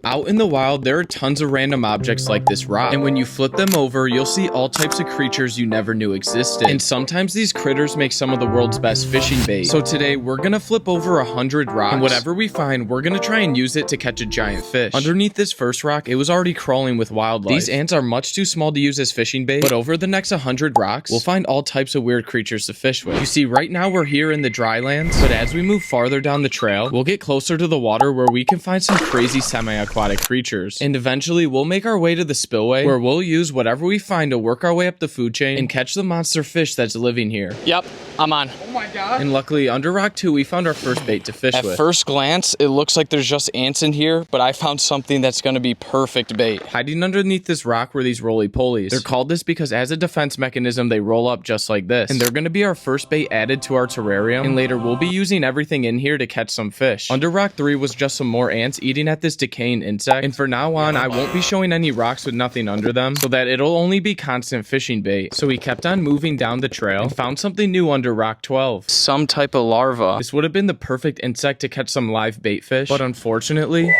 Out in the wild, there are tons of random objects like this rock, and when you flip them over, you'll see all types of creatures you never knew existed. And sometimes these critters make some of the world's best fishing bait. So today, we're gonna flip over 100 rocks, and whatever we find, we're gonna try and use it to catch a giant fish. Underneath this first rock, it was already crawling with wildlife. These ants are much too small to use as fishing bait, but over the next 100 rocks, we'll find all types of weird creatures to fish with. You see, right now we're here in the dry lands, but as we move farther down the trail, we'll get closer to the water where we can find some crazy semi-aquatic creatures. And eventually, we'll make our way to the spillway, where we'll use whatever we find to work our way up the food chain and catch the monster fish that's living here. Yep, I'm on. Oh my god. And luckily, under rock 2, we found our first bait to fish with. At first glance, it looks like there's just ants in here, but I found something that's gonna be perfect bait. Hiding underneath this rock were these roly-polies. They're called this because as a defense mechanism, they roll up just like this. And they're gonna be our first bait added to our terrarium, and later we'll be using everything in here to catch some fish. Under rock 3 was just some more ants eating at this decaying insect, and for now on, I won't be showing any rocks with nothing under them, so that it'll only be constant fishing bait. So we kept on moving down the trail and found something new under rock 12. Some type of larva. This would have been the perfect insect to catch some live bait fish, but unfortunately...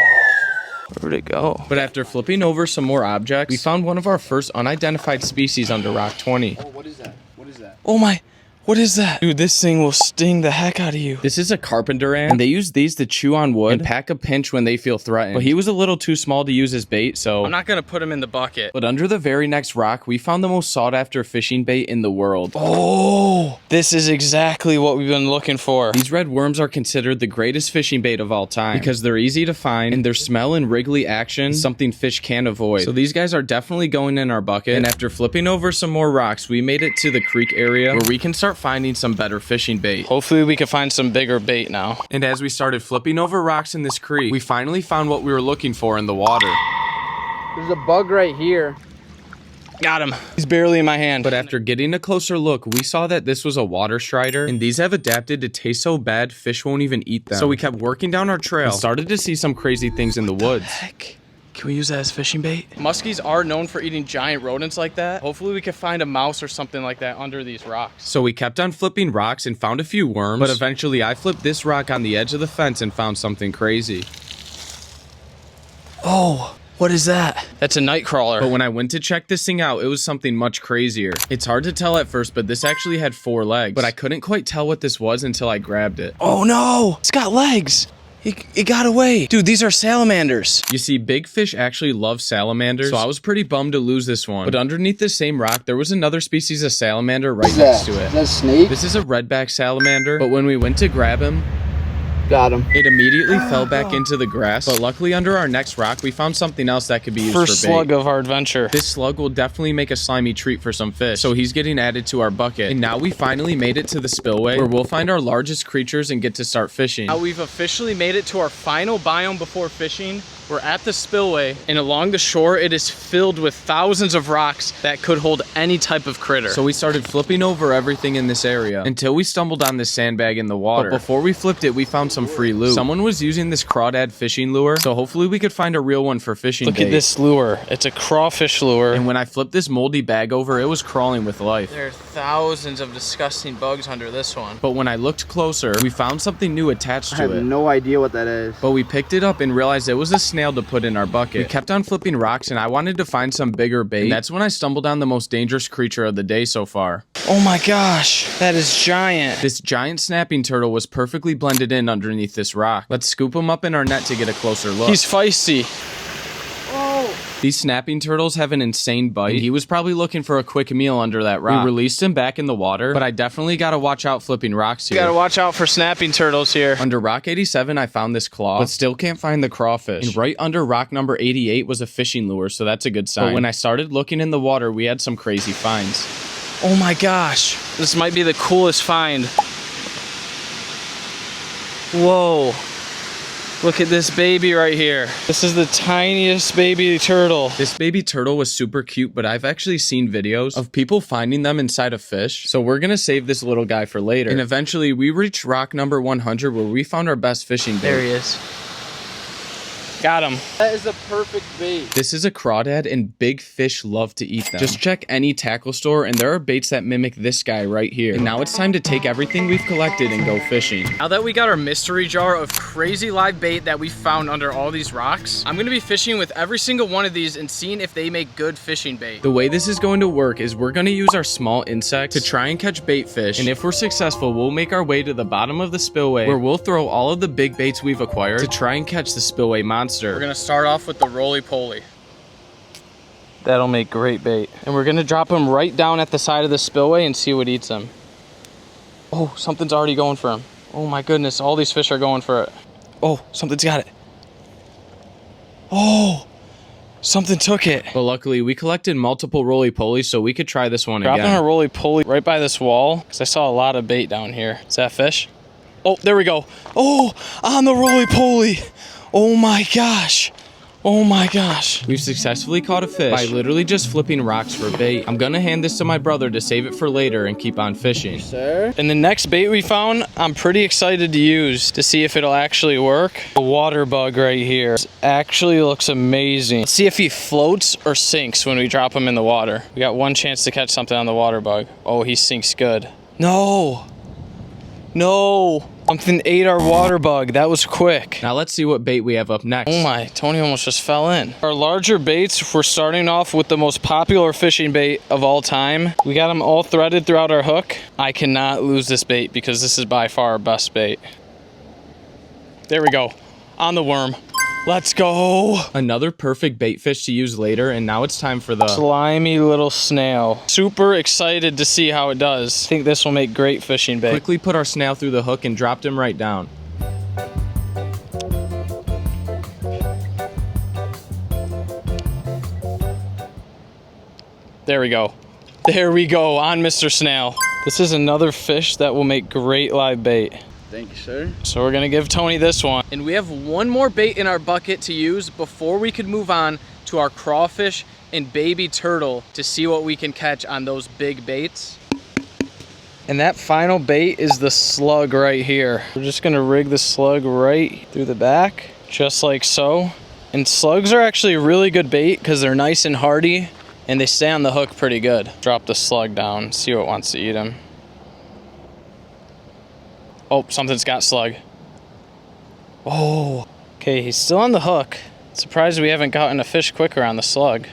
Where'd it go? But after flipping over some more objects, we found one of our first unidentified species under rock 20. Oh, what is that? What is that? Oh my, what is that? Dude, this thing will sting the heck out of you. This is a carpenter ant, and they use these to chew on wood and pack a pinch when they feel threatened. But he was a little too small to use as bait, so... I'm not gonna put him in the bucket. But under the very next rock, we found the most sought-after fishing bait in the world. Oh, this is exactly what we've been looking for. These red worms are considered the greatest fishing bait of all time because they're easy to find, and their smell and wriggly action is something fish can't avoid. So these guys are definitely going in our bucket, and after flipping over some more rocks, we made it to the creek area where we can start finding some better fishing bait. Hopefully we can find some bigger bait now. And as we started flipping over rocks in this creek, we finally found what we were looking for in the water. There's a bug right here. Got him. He's barely in my hand. But after getting a closer look, we saw that this was a water strider, and these have adapted to taste so bad, fish won't even eat them. So we kept working down our trail and started to see some crazy things in the woods. Heck? Can we use that as fishing bait? Muskies are known for eating giant rodents like that. Hopefully we can find a mouse or something like that under these rocks. So we kept on flipping rocks and found a few worms, but eventually I flipped this rock on the edge of the fence and found something crazy. Oh, what is that? That's a night crawler. But when I went to check this thing out, it was something much crazier. It's hard to tell at first, but this actually had 4 legs. But I couldn't quite tell what this was until I grabbed it. Oh no, it's got legs. It got away. Dude, these are salamanders. You see, big fish actually love salamanders, so I was pretty bummed to lose this one. But underneath this same rock, there was another species of salamander right next to it. Is that a snake? This is a redback salamander, but when we went to grab him, got him. It immediately fell back into the grass, but luckily under our next rock, we found something else that could be used for bait. First slug of our adventure. This slug will definitely make a slimy treat for some fish, so he's getting added to our bucket. And now we finally made it to the spillway, where we'll find our largest creatures and get to start fishing. Now we've officially made it to our final biome before fishing. We're at the spillway, and along the shore, it is filled with thousands of rocks that could hold any type of critter. So we started flipping over everything in this area until we stumbled on this sandbag in the water. But before we flipped it, we found some free loot. Someone was using this crawdad fishing lure, so hopefully we could find a real one for fishing bait. Look at this lure. It's a crawfish lure. And when I flipped this moldy bag over, it was crawling with life. There are thousands of disgusting bugs under this one. But when I looked closer, we found something new attached to it. I have no idea what that is. But we picked it up and realized it was a snail to put in our bucket. We kept on flipping rocks, and I wanted to find some bigger bait. And that's when I stumbled on the most dangerous creature of the day so far. Oh my gosh, that is giant. This giant snapping turtle was perfectly blended in underneath this rock. Let's scoop him up in our net to get a closer look. He's feisty. These snapping turtles have an insane bite. And he was probably looking for a quick meal under that rock. We released him back in the water, but I definitely gotta watch out flipping rocks here. You gotta watch out for snapping turtles here. Under rock 87, I found this claw, but still can't find the crawfish. And right under rock number 88 was a fishing lure, so that's a good sign. But when I started looking in the water, we had some crazy finds. Oh my gosh, this might be the coolest find. Whoa. Look at this baby right here. This is the tiniest baby turtle. This baby turtle was super cute, but I've actually seen videos of people finding them inside of fish. So we're gonna save this little guy for later. And eventually we reached rock number 100 where we found our best fishing bait. There he is. Got him. That is a perfect bait. This is a crawdad and big fish love to eat them. Just check any tackle store and there are baits that mimic this guy right here. And now it's time to take everything we've collected and go fishing. Now that we got our mystery jar of crazy live bait that we found under all these rocks, I'm gonna be fishing with every single one of these and seeing if they make good fishing bait. The way this is going to work is we're gonna use our small insects to try and catch bait fish. And if we're successful, we'll make our way to the bottom of the spillway where we'll throw all of the big baits we've acquired to try and catch the spillway monster. We're gonna start off with the roly-poly. That'll make great bait. And we're gonna drop him right down at the side of the spillway and see what eats him. Oh, something's already going for him. Oh my goodness, all these fish are going for it. Oh, something's got it. Oh, something took it. But luckily, we collected multiple roly-polies so we could try this one Dropping again. a roly-poly right by this wall because I saw a lot of bait down here. Is that fish? Oh, there we go. Oh, on the roly-poly. Oh my gosh. Oh my gosh. We've successfully caught a fish by literally just flipping rocks for bait. I'm gonna hand this to my brother to save it for later and keep on fishing. Sir? And the next bait we found, I'm pretty excited to use to see if it'll actually work. The water bug right here. This actually looks amazing. Let's see if he floats or sinks when we drop him in the water. We got one chance to catch something on the water bug. Oh, he sinks good. No. No. Something ate our water bug. That was quick. Now let's see what bait we have up next. Oh my, Tony almost just fell in. Our larger baits, we're starting off with the most popular fishing bait of all time. We got them all threaded throughout our hook. I cannot lose this bait because this is by far our best bait. There we go. On the worm. Let's go. Another perfect bait fish to use later, and now it's time for the slimy little snail. Super excited to see how it does. I think this will make great fishing bait. Quickly put our snail through the hook and dropped him right down. There we go. There we go on Mr. Snail. This is another fish that will make great live bait. Thank you, sir. So we're gonna give Tony this one. And we have one more bait in our bucket to use before we could move on to our crawfish and baby turtle to see what we can catch on those big baits. And that final bait is the slug right here. We're just gonna rig the slug right through the back, just like so. And slugs are actually a really good bait because they're nice and hardy and they stay on the hook pretty good. Drop the slug down, see what wants to eat him. Oh, something's got slug. Oh, okay, he's still on the hook. Surprised we haven't gotten a fish quicker on the slug.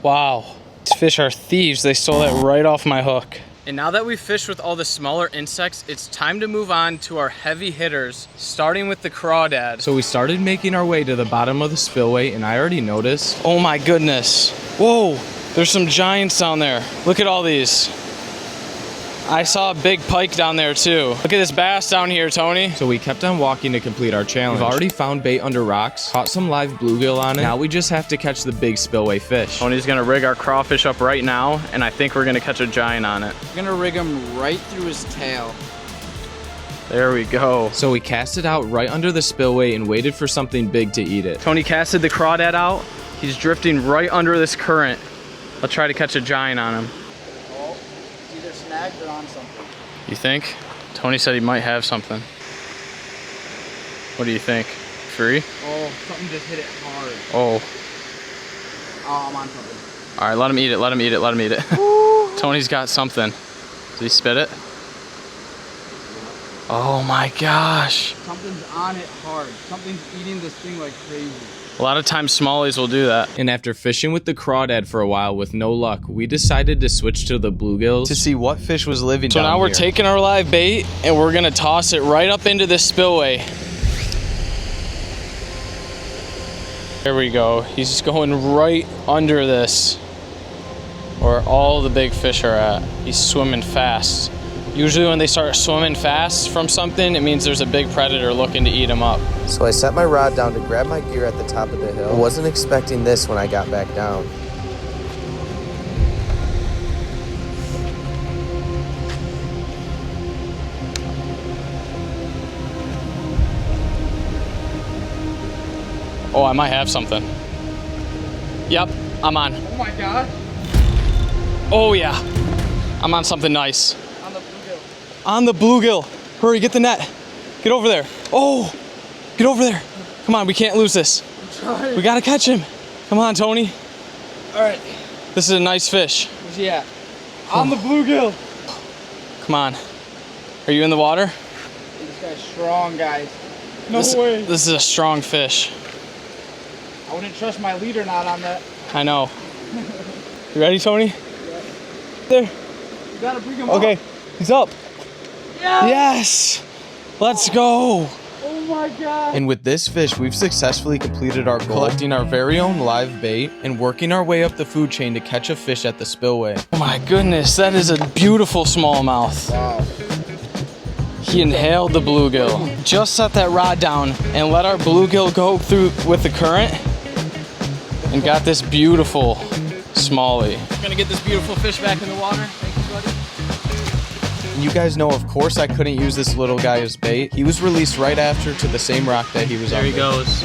Wow, these fish are thieves. They stole that right off my hook. And now that we've fished with all the smaller insects, it's time to move on to our heavy hitters, starting with the crawdad. So we started making our way to the bottom of the spillway, and I already noticed. Oh my goodness. Whoa, there's some giants down there. Look at all these. I saw a big pike down there too. Look at this bass down here, Tony. So we kept on walking to complete our challenge. We've already found bait under rocks, caught some live bluegill on it. Now we just have to catch the big spillway fish. Tony's gonna rig our crawfish up right now, and I think we're gonna catch a giant on it. We're gonna rig him right through his tail. There we go. So we cast it out right under the spillway and waited for something big to eat it. Tony casted the crawdad out. He's drifting right under this current. I'll try to catch a giant on him. Oh, it's either snagged or on something. You think? Tony said he might have something. What do you think? Free? Oh, something just hit it hard. Oh. Oh, I'm on something. All right, let him eat it, let him eat it, let him eat it. Tony's got something. Did he spit it? Oh my gosh. Something's on it hard. Something's eating this thing like crazy. A lot of times smallies will do that. And after fishing with the crawdad for a while with no luck, we decided to switch to the bluegills to see what fish was living So down now we're here. taking our live bait and we're gonna toss it right up into this spillway. There we go. He's just going right under this where all the big fish are at. He's swimming fast. Usually when they start swimming fast from something, it means there's a big predator looking to eat them up. So I set my rod down to grab my gear at the top of the hill. I wasn't expecting this when I got back down. Oh, I might have something. Yep, I'm on. Oh my god. Oh yeah, I'm on something nice. On the bluegill. On the bluegill. Hurry, get the net. Get over there. Oh, Get over there. Come on, we can't lose this. We gotta catch him. Come on, Tony. All right. This is a nice fish. Where's he at? On the bluegill. Come on. Are you in the water? This guy's strong, guys. No this, way. This is a strong fish. I wouldn't trust my leader not on that. I know. You ready, Tony? Yeah. There. You gotta bring him Okay, up. he's up. Yeah. Yes! Let's go! Oh my God. And with this fish, we've successfully completed our goal, collecting our very own live bait and working our way up the food chain to catch a fish at the spillway. Oh my goodness, that is a beautiful smallmouth. Wow. He inhaled the bluegill. Just set that rod down and let our bluegill go through with the current and got this beautiful smallie. Gonna get this beautiful fish back in the water. Thank you, buddy. And you guys know, of course, I couldn't use this little guy as bait. He was released right after to the same rock that he was on. There he goes.